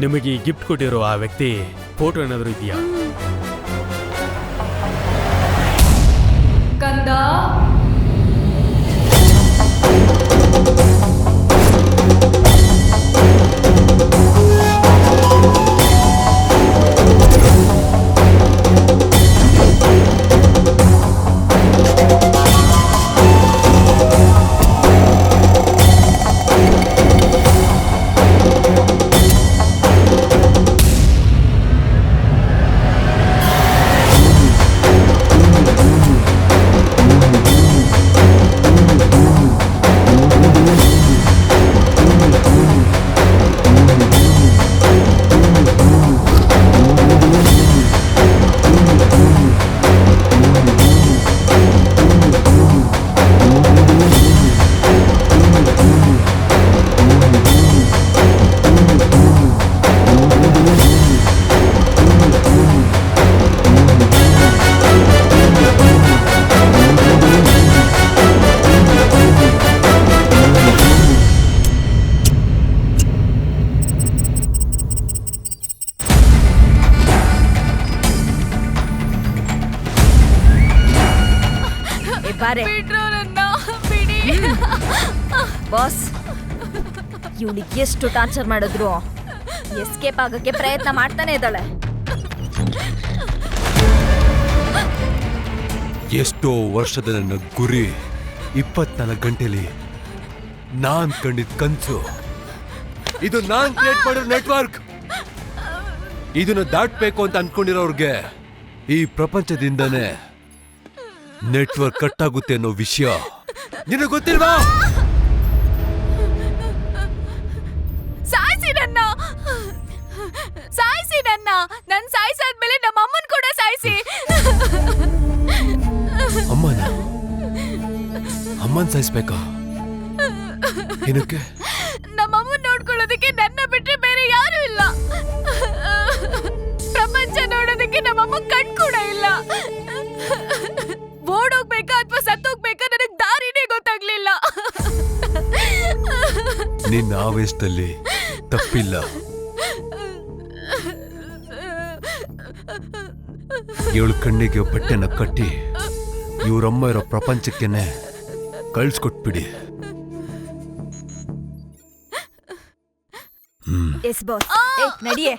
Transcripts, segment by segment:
ನಿಮಗೆ ಈ ಗಿಫ್ಟ್ ಕೊಟ್ಟಿರೋ ಆ ವ್ಯಕ್ತಿ ಫೋಟೋ ಏನಾದರೂ ಇದೆಯಾ? ಕಂದ, ಬಾಸ್, ಇವಳಿಗೆ ಎಷ್ಟು ಟಾರ್ಚರ್ ಮಾಡಿದ್ರು ಎಸ್ಕೇಪ್ ಆಗಕ್ಕೆ ಪ್ರಯತ್ನ ಮಾಡ್ತಾನೆ ಇದ್ದಾಳೆ. ಎಷ್ಟೋ ವರ್ಷದ ನನ್ನ ಗುರಿ 24 ಗಂಟೆಲಿ ನಾನ್ ಕಂಡಿದ್ ಕನ್ಸು. ಇದು ನಾನ್ ಕ್ರಿಯೇಟ್ ಮಾಡಿರೋ ನೆಟ್ವರ್ಕ್. ಇದನ್ನ ದಾಟ್ಬೇಕು ಅಂತ ಅನ್ಕೊಂಡಿರೋರ್ಗೆ ಈ ಪ್ರಪಂಚದಿಂದನೇ ನೆಟ್ವರ್ಕ್ ಕಟ್ ಆಗುತ್ತೆ ಅನ್ನೋ ವಿಷಯ ನಿನಗೆ ಗೊತ್ತಿಲ್ವಾ? ಸಾಯಿಸಿ ನನ್ನ ಸಾಯಿಸಾದ್ಮೇಲೆ ನಮ್ಮ ಅಮ್ಮನ್ ಕೂಡ ಸಾಯಿಸಿ. ಅಮ್ಮನ್ ಸಾಯಿಸ್ಬೇಕಾ? ಏನಕ್ಕೆ? ನಮ್ಮಮ್ಮನ್ ನೋಡ್ಕೊಳ್ಳೋದಕ್ಕೆ ನನ್ನ ಬಿಟ್ರೆ ಬೇರೆ ಯಾರು ಇಲ್ಲ. ಪ್ರಪಂಚ ನೋಡೋದಕ್ಕೆ ನಮ್ಮಮ್ಮ ಕಣ್ ಕೂಡ ಇಲ್ಲ. ಓಡೋಗ್ಬೇಕಾ ಅಥವಾ ಸತ್ತೋಗ್ಬೇಕಾ ನನಗ್ ದಾರಿನೇ ಗೊತ್ತಾಗ್ಲಿಲ್ಲ. ನಿನ್ನ ಆವೇಶದಲ್ಲಿ ತಪ್ಪಿಲ್ಲ. ಇವಳು ಕಣ್ಣಿಗೆ ಬಟ್ಟೆನ ಕಟ್ಟಿ ಇವರಮ್ಮ ಇರೋ ಪ್ರಪಂಚಕ್ಕೆನೆ ಕಳ್ಸ್ಕೊಟ್ಬಿಡಿ. Yes boss, ನಡಿಯೇ.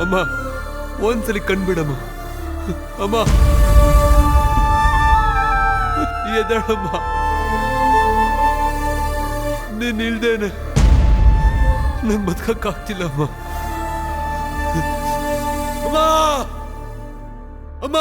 ಅಮ್ಮ, ಒಂದ್ಸಲಿ ಕಣ್ಬಿಡಮ್ಮ. ಅಮ್ಮ, ಎದಳಮ್ಮ. ನೀನ್ ಇಲ್ದೇನೆ ನಂಗೆ ಬದುಕಕ್ಕಾಗ್ತಿಲ್ಲ ಅಮ್ಮ. ಅಮ್ಮ, ಅಮ್ಮ.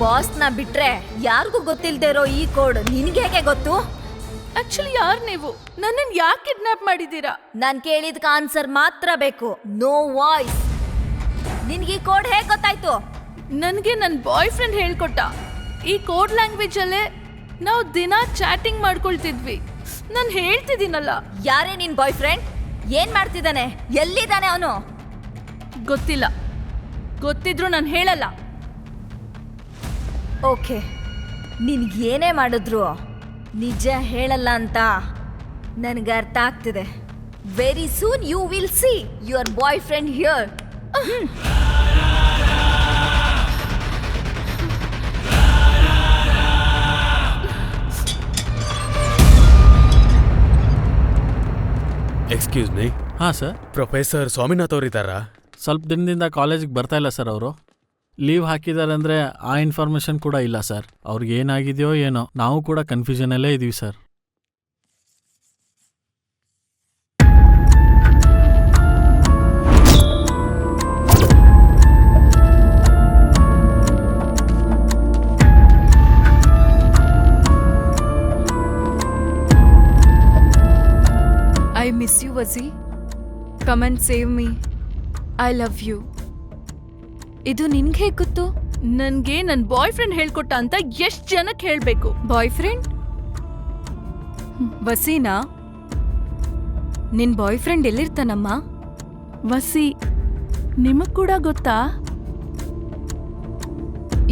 ಬಾಸ್ನ ಬಿಟ್ರೆ ಯಾರಿಗೂ ಗೊತ್ತಿಲ್ದೇ ಇರೋ ಈ ಕೋಡ್ ನಿನ್ಗೆ ಹೇಗೆ ಗೊತ್ತು? ಆಕ್ಚುಲಿ ಯಾರು ನೀವು? ನನ್ನನ್ನು ಯಾಕೆ ಕಿಡ್ನಾಪ್ ಮಾಡಿದ್ದೀರಾ? ನಾನ್ ಕೇಳಿದ್ಕ ಆನ್ಸರ್ ಮಾತ್ರ ಬೇಕು, ನೋ ವಾಯ್ಸ್. ನಿನ್ಗೆ ಈ ಕೋಡ್ ಹೇಗೆ ಗೊತ್ತಾಯ್ತು? ನನಗೆ ನನ್ನ ಬಾಯ್ ಫ್ರೆಂಡ್ ಹೇಳ್ಕೊಟ್ಟ. ಈ ಕೋಡ್ ಲ್ಯಾಂಗ್ವೇಜ್ ಅಲ್ಲೇ ನಾವು ದಿನ ಚಾಟಿಂಗ್ ಮಾಡ್ಕೊಳ್ತಿದ್ವಿ. ನಾನು ಹೇಳ್ತಿದ್ದೀನಲ್ಲ. ಯಾರೇ ನಿನ್ ಬಾಯ್ ಫ್ರೆಂಡ್? ಏನ್ ಮಾಡ್ತಿದ್ದಾನೆ? ಎಲ್ಲಿದ್ದಾನೆ ಅವನು? ಗೊತ್ತಿಲ್ಲ. ಗೊತ್ತಿದ್ರು ನಾನು ಹೇಳಲ್ಲ. ಓಕೆ, ನಿನ್ಗೇನೇ ಮಾಡಿದ್ರು ನಿಜ ಹೇಳಲ್ಲ ಅಂತ ನನಗೆ ಅರ್ಥ ಆಗ್ತಿದೆ. Very soon you will see your boy friend here. Excuse me. ಹಾಂ ಸರ್. ಪ್ರೊಫೆಸರ್ ಸ್ವಾಮಿನಾಥ್ ಅವರಿದ್ದಾರಾ? ಸ್ವಲ್ಪ ದಿನದಿಂದ ಕಾಲೇಜಿಗೆ ಬರ್ತಾ ಇಲ್ಲ ಸರ್ ಅವರು. ಲೀವ್ ಹಾಕಿದ್ದಾರೆ ಅಂದರೆ ಆ ಇನ್ಫಾರ್ಮೇಷನ್ ಕೂಡ ಇಲ್ಲ ಸರ್. ಅವ್ರಿಗೆ ಏನಾಗಿದೆಯೋ ಏನೋ, ನಾವು ಕೂಡ ಕನ್ಫ್ಯೂಷನಲ್ಲೇ ಇದ್ದೀವಿ sir. I miss you, Vazi. Come and save me. I love you. ಇದು ನಿನ್ಗೆ ಹೇಗೆ ಗೊತ್ತು? ನನ್ಗೆ ನನ್ ಬಾಯ್ ಫ್ರೆಂಡ್ ಹೇಳ್ಕೊಟ್ಟ ಅಂತ ಎಷ್ಟ್ ಜನಕ್ಕೆ ಹೇಳ್ಬೇಕು? Boy friend? ವಸೀನಾ? ನಿನ್ ಬಾಯ್ ಫ್ರೆಂಡ್ ಎಲ್ಲಿರ್ತಾನಮ್ಮ? ವಸಿ, ನಿಮಗ್ ಕೂಡ ಗೊತ್ತಾ?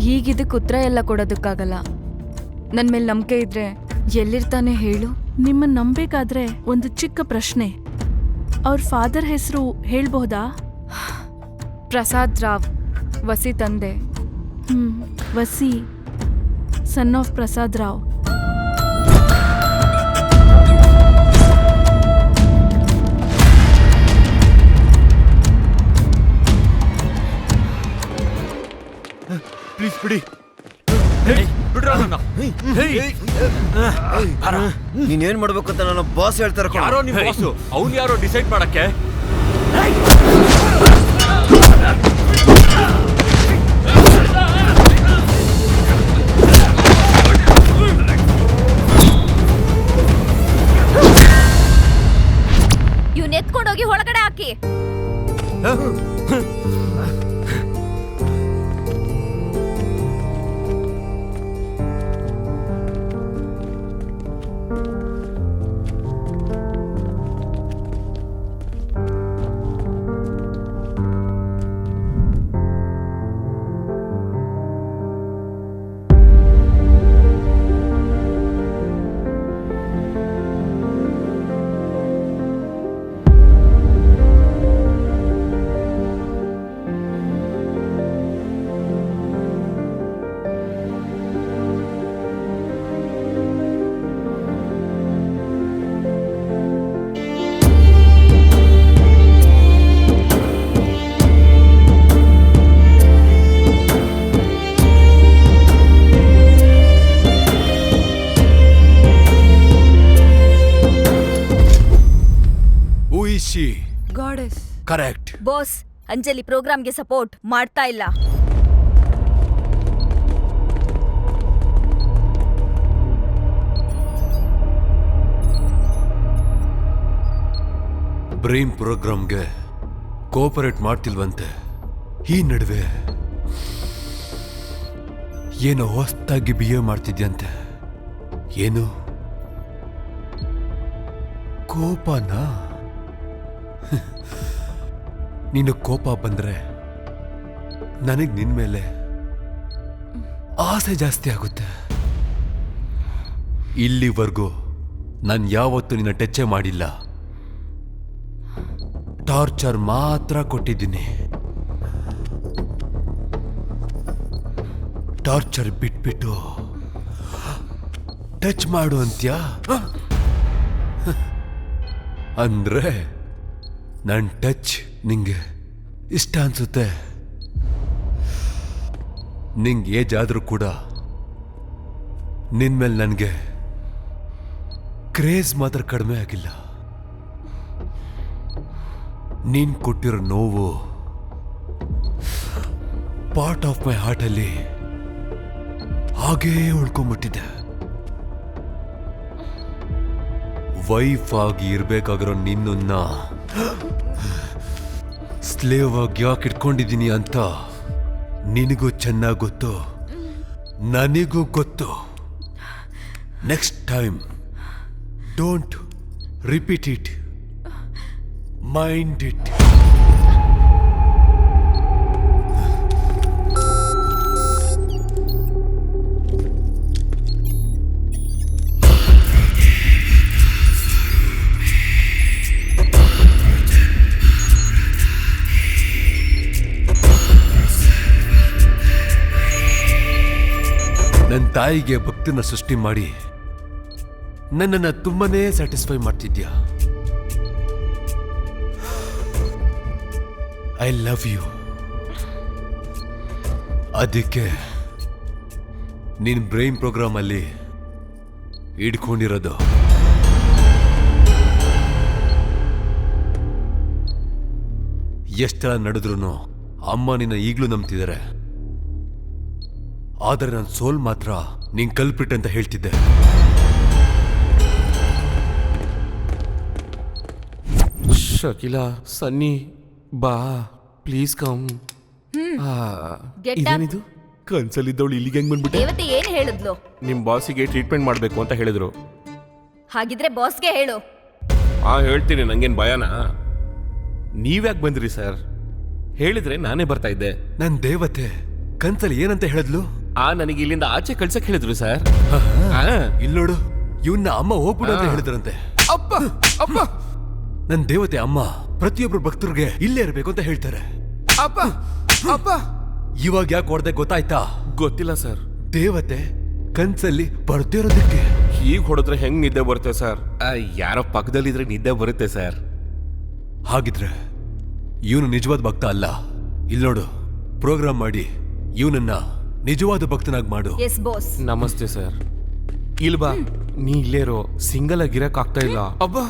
ಹೀಗಿದಕ್ಕೆ ಉತ್ತರ ಎಲ್ಲ ಕೊಡೋದಕ್ಕಾಗಲ್ಲ. ನನ್ ಮೇಲೆ ನಂಬಿಕೆ ಇದ್ರೆ ಎಲ್ಲಿರ್ತಾನೆ ಹೇಳು. ನಿಮ್ಮನ್ನ ನಂಬೇಕಾದ್ರೆ ಒಂದು ಚಿಕ್ಕ ಪ್ರಶ್ನೆ. ಅವ್ರ ಫಾದರ್ ಹೆಸರು ಹೇಳ್ಬಹುದಾ? ಪ್ರಸಾದ್ ರಾವ್, ವಸಿ ತಂದೆ. Vasi, son of Prasad Rao. Please ಬಿಡಿ. ನೀನೇನ್ ಮಾಡ್ಬೇಕು ಅಂತ ನನ್ನ ಬಾಸ್ ಹೇಳ್ತಾರೆ. ಯಾರೋ ನಿಮ್ ಬಾಸು, ಅವ್ನು ಯಾರೋ ಡಿಸೈಡ್ ಮಾಡಕ್ಕೆ. ಇವ್ನ ಎತ್ಕೊಂಡೋಗಿ ಒಳಗಡೆ ಹಾಕಿ. ಗಾಡೆಸ್. ಕರೆಕ್ಟ್. ಬಾಸ್, ಅಂಜಲಿ ಪ್ರೋಗ್ರಾಮ್ಗೆ ಸಪೋರ್ಟ್ ಮಾಡ್ತಾ ಇಲ್ಲ. ಬ್ರೈನ್ ಪ್ರೋಗ್ರಾಮ್ಗೆ ಕೋಪರೇಟ್ ಮಾಡ್ತಿಲ್ವಂತೆ. ಈ ನಡುವೆ ಏನೋ ಹೊಸ್ತಾಗಿ ಬಿಹೇವ್ ಮಾಡ್ತಿದ್ಯಂತೆ. ಏನು ಕೋಪನಾ? ನೀನು ಕೋಪ ಬಂದ್ರೆ ನನಗ್ ನಿನ್ ಮೇಲೆ ಆಸೆ ಜಾಸ್ತಿ ಆಗುತ್ತೆ. ಇಲ್ಲಿವರೆಗೂ ನಾನು ಯಾವತ್ತೂ ನಿನ್ನ ಟಚ್ಚೇ ಮಾಡಿಲ್ಲ. ಟಾರ್ಚರ್ ಮಾತ್ರ ಕೊಟ್ಟಿದ್ದೀನಿ. ಟಾರ್ಚರ್ ಬಿಟ್ಬಿಟ್ಟು ಟಚ್ ಮಾಡು ಅಂತ್ಯಾ? ಅಂದ್ರೆ ನನ್ನ ಟಚ್ ನಿಂಗೆ ಇಷ್ಟ ಅನ್ಸುತ್ತೆ. ನಿಂಗೆ ಏಜ್ ಆದ್ರೂ ಕೂಡ ನಿನ್ ಮೇಲೆ ನನಗೆ ಕ್ರೇಜ್ ಮಾತ್ರ ಕಡಿಮೆ ಆಗಿಲ್ಲ. ನೀನ್ ಕೊಟ್ಟಿರೋ ನೋವು ಪಾರ್ಟ್ ಆಫ್ ಮೈ ಹಾರ್ಟ್ ಅಲ್ಲಿ ಹಾಗೇ ಉಳ್ಕೊಂಡ್ಬಿಟ್ಟಿದೆ. ವೈಫ್ ಆಗಿ ಇರ್ಬೇಕಾಗಿರೋ ನಿನ್ನ ಸ್ಲೇವ್ ಆಗಿ ಯಾಕೆ ಇಟ್ಕೊಂಡಿದ್ದೀನಿ ಅಂತ ನಿನಗೂ ಚೆನ್ನಾಗಿ ಗೊತ್ತು, ನನಗೂ ಗೊತ್ತು. Next time don't repeat it, mind it. ನನ್ನ ತಾಯಿಗೆ ಭಕ್ತಿನ ಸೃಷ್ಟಿ ಮಾಡಿ ನನ್ನನ್ನು ತುಂಬಾನೇ ಸ್ಯಾಟಿಸ್ಫೈ ಮಾಡ್ತಿದ್ಯಾ. I love you. ಅದಕ್ಕೆ ನಿನ್ ಬ್ರೈನ್ ಪ್ರೋಗ್ರಾಮ್ ಅಲ್ಲಿ ಇಡ್ಕೊಂಡಿರೋದು. ಎಷ್ಟೆಲ್ಲ ನಡೆದ್ರು ಅಮ್ಮ ನಿನ್ನ ಈಗ್ಲೂ ನಂಬ್ತಿದ್ದಾರೆ. ಆದರೆ ನನ್ನ ಸೋಲ್ ಮಾತ್ರ ನೀನ್ ಕಲ್ಪಿಟ್ ಅಂತ ಹೇಳ್ತಿದ್ದೆ. ಶಕಿಲಾ, ಸನ್ನಿ, ಬಾ ಪ್ಲೀಸ್ ಕಮ್. Get up. ಇದೇನಿದು? ಕನ್ಸಲ್ಲಿದ್ದವಳು ಇಲ್ಲಿಗೆ ಹೆಂಗ್ ಬಂದ್ಬಿಟ್ಟೆ? ದೇವತೆ ಏನ್ ಹೇಳಿದ್ಲು? ನಿಮ್ ಬಾಸಿಗೆ ಟ್ರೀಟ್ಮೆಂಟ್ ಮಾಡ್ಬೇಕು ಅಂತ ಹೇಳಿದ್ರು. ಹಾಗಿದ್ರೆ ಬಾಸ್ಗೆ ಹೇಳು. ಹೇಳ್ತೀನಿ, ನಂಗೇನ್ ಭಯನಾ? ನೀವ್ಯಾಕೆ ಬಂದ್ರಿ ಸರ್? ಹೇಳಿದ್ರೆ ನಾನೇ ಬರ್ತಾ ಇದ್ದೆ. ನನ್ ದೇವತೆ ಕನ್ಸಲ್ಲಿ ಏನಂತ ಹೇಳಿದ್ಲು? ನನಗೆ ಇಲ್ಲಿಂದ ಆಚೆ ಕಳ್ಸಕ್ ಹೇಳಿದ್ರು ಸರ್. ಇಲ್ಲೋಡು, ಇವನ್ನ ಅಮ್ಮ ಹೋಗ್ಬಿಡು ಅಂತ ಹೇಳಿದ್ರಂತೆ. ಅಪ್ಪ ಅಪ್ಪ ನನ್ ದೇವತೆ ಅಮ್ಮ ಪ್ರತಿಯೊಬ್ರು ಭಕ್ತರಿಗೆ ಇಲ್ಲೇ ಇರಬೇಕು ಅಂತ ಹೇಳ್ತಾರೆ. ಅಪ್ಪ ಅಪ್ಪ ಇವಾಗ ಯಾಕೆ ಹೊಡೆದೆ ಗೊತ್ತಾಯ್ತಾ? ಗೊತ್ತಿಲ್ಲ ಸರ್. ದೇವತೆ ಕನ್ಸಲ್ಲಿ ಬರ್ತಿರೋದಕ್ಕೆ. ಹೀಗೆ ಹೊಡೆದ್ರೆ ಹೆಂಗ್ ನಿದ್ದೆ ಬರುತ್ತೆ ಸರ್? ಯಾರೋ ಪಕ್ಕದಲ್ಲಿದ್ರೆ ನಿದ್ದೆ ಬರುತ್ತೆ ಸರ್. ಹಾಗಿದ್ರೆ ಇವನು ನಿಜವಾದ ಭಕ್ತ ಅಲ್ಲ. ಇಲ್ಲಿ ನೋಡು, ಪ್ರೋಗ್ರಾಮ್ ಮಾಡಿ ಇವನನ್ನ ನಿಜವಾದ ಭಕ್ತನಾಗಿ ಮಾಡು. Yes boss. ನಮಸ್ತೆ ಸರ್. ಇಲ್ಬಾ, ನೀ ಇಲ್ಲೇರೋ, ಸಿಂಗಲ್ ಆಗಿರಕ್ ಆಗ್ತಾ ಇಲ್ಲ. ಅಬ್ಬಾ,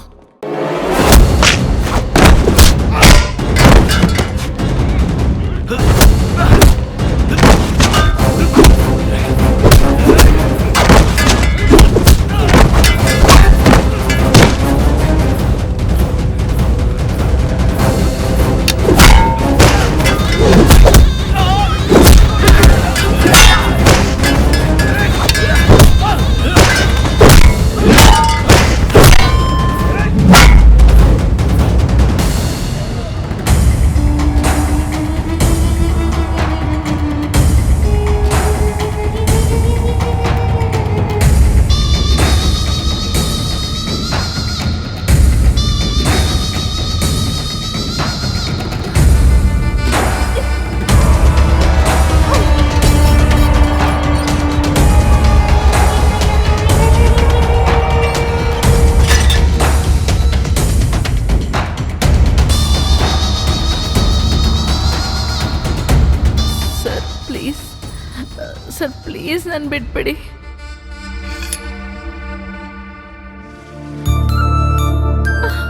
ಸರ್ ಪ್ಲೀಸ್ ನನ್ನ ಬಿಟ್ಬಿಡಿ.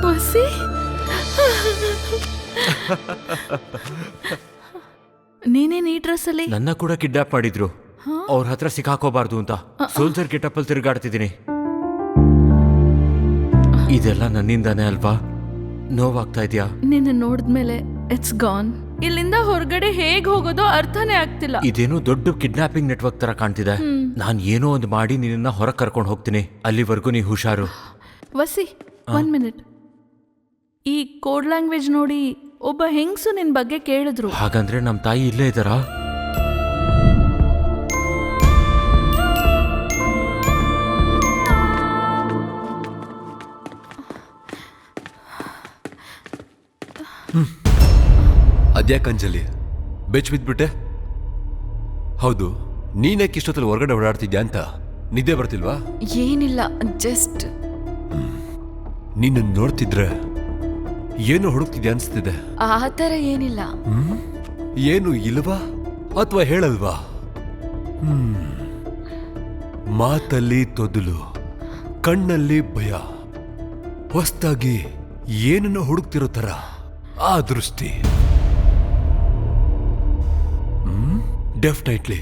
ವಸಿ, ನೀನೇನ್ ಈ ಡ್ರೆಸ್ ಅಲ್ಲಿ? ನನ್ನ ಕೂಡ ಕಿಡ್ನಾಪ್ ಮಾಡಿದ್ರು. ಅವ್ರ ಹತ್ರ ಸಿಕ್ಕಾಕೋಬಾರ್ದು ಅಂತ ಸೋಲ್ಜರ್ ಗೆಟಪ್ಪಲ್ಲಿ ತಿರುಗಾಡ್ತಿದ್ದೀನಿ. ಇದೆಲ್ಲ ನನ್ನಿಂದಾನೇ ಅಲ್ವಾ? ನೋವಾಗ್ತಾ ಇದೆಯಾ? ನಿನ್ನ ನೋಡಿದ್ಮೇಲೆ ಇಟ್ಸ್ ಗಾನ್. ಇಲ್ಲಿಂದ ಹೊರಗಡೆ ಹೇಗ್ ಹೋಗೋದೋ ಅರ್ಥನೇ ಆಗ್ತಿಲ್ಲ. ಇದೇನೋ ದೊಡ್ಡ ಕಿಡ್ನಾಪಿಂಗ್ ನೆಟ್ವರ್ಕ್ ತರ ಕಾಣ್ತಿದೆ. ನಾನ್ ಏನೋ ಒಂದು ಮಾಡಿ ನಿನ್ನ ಹೊರಗೆ ಕರ್ಕೊಂಡು ಹೋಗ್ತೀನಿ. ಅಲ್ಲಿವರೆಗೂ ನೀ ಹುಷಾರು. ವಸಿ, 1 ಮಿನಿಟ್. ಈ ಕೋಡ್ ಲ್ಯಾಂಗ್ವೇಜ್ ನೋಡಿ ಒಬ್ಬ ಹೆಂಗ್ಸು ನಿನ್ ಬಗ್ಗೆ ಕೇಳಿದ್ರು. ಹಾಗಂದ್ರೆ ನಮ್ ತಾಯಿ ಇಲ್ಲೇ ಇದ್ದಾರಾ? ಅದ್ಯಾಕೆ ಅಂಜಲಿ ಬೆಚ್ಚ ಬಿದ್ಬಿಟ್ಟೆ? ಹೌದು, ನೀನ್ಯಾಕೆ ಇಷ್ಟೊತ್ತಲ್ಲಿ ಹೊರಗಡೆ ಓಡಾಡ್ತಿದ್ಯಾ ಅಂತ ನಿದ್ದೆ ಬರ್ತಿಲ್ವಾ? ಏನಿಲ್ಲ, ಜಸ್ಟ್ ನೀನು ನೋಡ್ತಿದ್ರೆ ಏನು ಹುಡುಕ್ತಿದ್ಯಾ ಅನ್ಸ್ತಿದೆ. ಆ ಥರ ಏನಿಲ್ಲ. ಏನು ಇಲ್ವಾ ಅಥವಾ ಹೇಳಲ್ವಾ? ಮಾತಲ್ಲಿ ತೊದಲು, ಕಣ್ಣಲ್ಲಿ ಭಯ, ಹೊಸ್ದಾಗಿ ಏನನ್ನು ಹುಡುಕ್ತಿರೋ ತರ ಆ ದೃಷ್ಟಿ. Definitely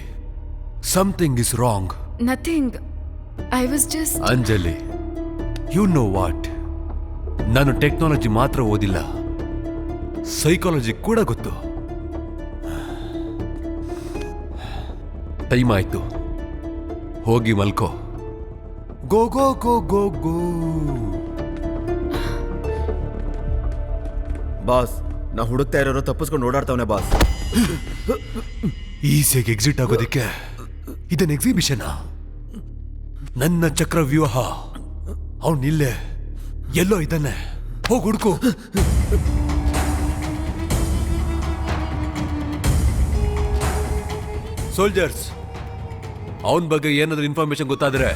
something is wrong. Nothing, I was just. Anjali, you know what, ನಾನು ಟೆಕ್ನಾಲಜಿ ಮಾತ್ರ ಓದಿಲ್ಲ, ಸೈಕಾಲಜಿ ಕೂಡ ಗೊತ್ತು. ಟೈಮ್ ಆಯ್ತು, ಹೋಗಿ ಮಲ್ಕೋ. ಗೋ ಗೋ ಗೋ ಗೋ ಗೋ. ಬಾಸ್, ನಾ ಹುಡುಕ್ತಾ ಇರೋರು ತಪ್ಪಿಸ್ಕೊಂಡು ಓಡಾಡ್ತಾವನೆ ಬಾಸ್. ಈಸಿಯಾಗಿ ಎಕ್ಸಿಟ್ ಆಗೋದಿಕ್ಕೆ ಇದನ್ ಎಕ್ಸಿಬಿಷನ್? ನನ್ನ ಚಕ್ರವ್ಯೂಹ ಅವನಿಲ್ಲೇ ಎಲ್ಲೋ ಇದ್ದಾನೆ, ಹೋಗಿ ಹುಡುಕು. ಸೋಲ್ಜರ್ಸ್, ಅವನ ಬಗ್ಗೆ ಏನಾದ್ರೂ ಇನ್ಫಾರ್ಮೇಶನ್ ಗೊತ್ತಾದ್ರೆ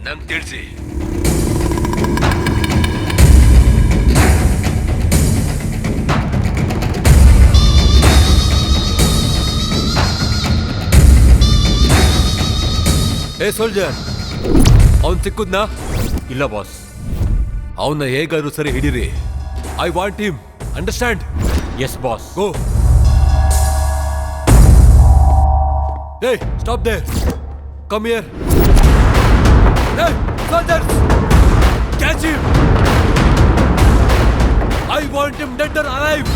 ನಂಗೆ ತಿಳಿಸಿ. ಏ ಸೋಲ್ಜರ್, ಅವನ್ ಸಿಕ್ಕುದ್ನಾ? ಇಲ್ಲ ಬಾಸ್. ಅವನ್ನ ಹೇಗಾದ್ರೂ ಸರಿ ಹಿಡೀರಿ. I want him, understand? Yes boss. Go. Hey, stop there. Come here. Hey, soldiers! Catch him! I want him dead or alive!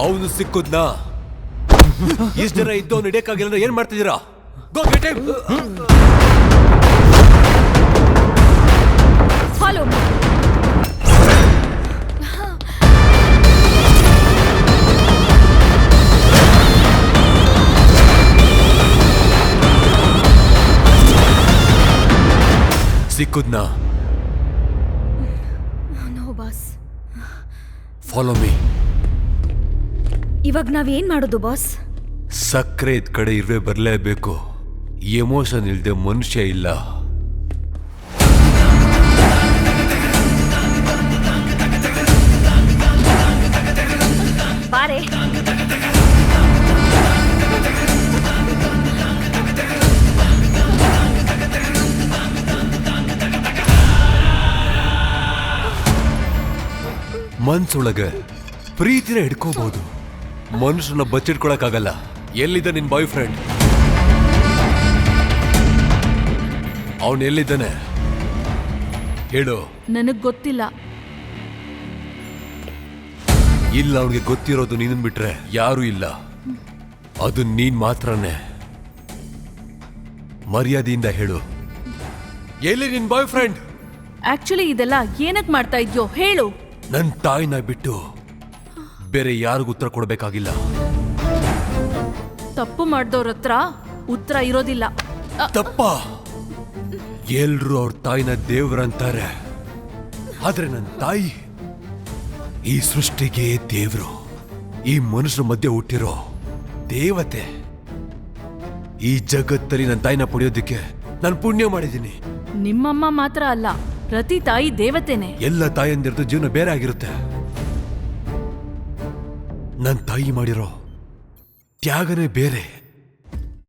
ಅವನು ಸಿಕ್ಕುದ್ನಾ? ಇಷ್ಟು ಜನ ಇದ್ದು ಅವ್ನು ಹಿಡಿಯಕ್ಕಾಗಿಲ್ಲ, ಏನ್ ಮಾಡ್ತಿದ್ದೀರಾ? Go get him. Follow me. ಸಿಕ್ಕುದ್ನಾ? No boss. Follow me. ಇವಾಗ ನಾವೇನ್ ಮಾಡೋದು ಬಾಸ್? ಸಕ್ಕರೆ ಇದ್ ಕಡೆ ಇರುವೆ ಬರಲೇಬೇಕು. ಎಮೋಷನ್ ಇಲ್ದೆ ಮನುಷ್ಯ ಇಲ್ಲ. ಬಾರೆ. ಮನ್ಸೊಳಗೆ ಪ್ರೀತಿನ ಹಿಡ್ಕೋಬಹುದು, ಮನುಷ್ಯನ ಬಚ್ಚಿಟ್ಕೊಳಕ್ಕಾಗಲ್ಲ. ಎಲ್ಲಿದ್ದ ನಿನ್ ಬಾಯ್ ಫ್ರೆಂಡ್? ಅವನ್ ಎಲ್ಲಿದ್ದಾನೆ ಹೇಳು. ನನಗ್ ಗೊತ್ತಿಲ್ಲ. ಇಲ್ಲ, ಅವನಿಗೆ ಗೊತ್ತಿರೋದು ನೀನನ್ ಬಿಟ್ರೆ ಯಾರೂ ಇಲ್ಲ. ಅದು ನೀನ್ ಮಾತ್ರನೇ. ಮರ್ಯಾದೆಯಿಂದ ಹೇಳು, ಎಲ್ಲಿ ನಿನ್ ಬಾಯ್ ಫ್ರೆಂಡ್? ಆಕ್ಚುಲಿ ಇದೆಲ್ಲ ಏನಕ್ ಮಾಡ್ತಾ ಇದ್ಯೋ ಹೇಳು. ನನ್ ತಾಯಿನ ಬಿಟ್ಟು ಬೇರೆ ಯಾರಿಗೂ ಉತ್ತರ ಕೊಡ್ಬೇಕಾಗಿಲ್ಲ. ತಪ್ಪು ಮಾಡ್ದವ್ರ ಹತ್ರ ಉತ್ತರ ಇರೋದಿಲ್ಲ. ತಪ್ಪ? ಎಲ್ರು ಅವ್ರ ತಾಯಿನ ದೇವ್ರಂತಾರೆ, ಆದ್ರೆ ನನ್ನ ತಾಯಿ ಈ ಸೃಷ್ಟಿಗೆ ದೇವ್ರು. ಈ ಮನುಷ್ಯರ ಮಧ್ಯೆ ಹುಟ್ಟಿರೋ ದೇವತೆ. ಈ ಜಗತ್ತಲ್ಲಿ ನನ್ನ ತಾಯಿನ ಪಡೆಯೋದಕ್ಕೆ ನಾನು ಪುಣ್ಯ ಮಾಡಿದ್ದೀನಿ. ನಿಮ್ಮಮ್ಮ ಮಾತ್ರ ಅಲ್ಲ, ಪ್ರತಿ ತಾಯಿ ದೇವತೆನೆ. ಎಲ್ಲ ತಾಯಿಯಂದಿರದು ಜೀವನ ಬೇರೆ ಆಗಿರುತ್ತೆ. ನನ್ನ ತಾಯಿ ಮಾಡಿರೋ ತ್ಯಾಗನೇ ಬೇರೆ.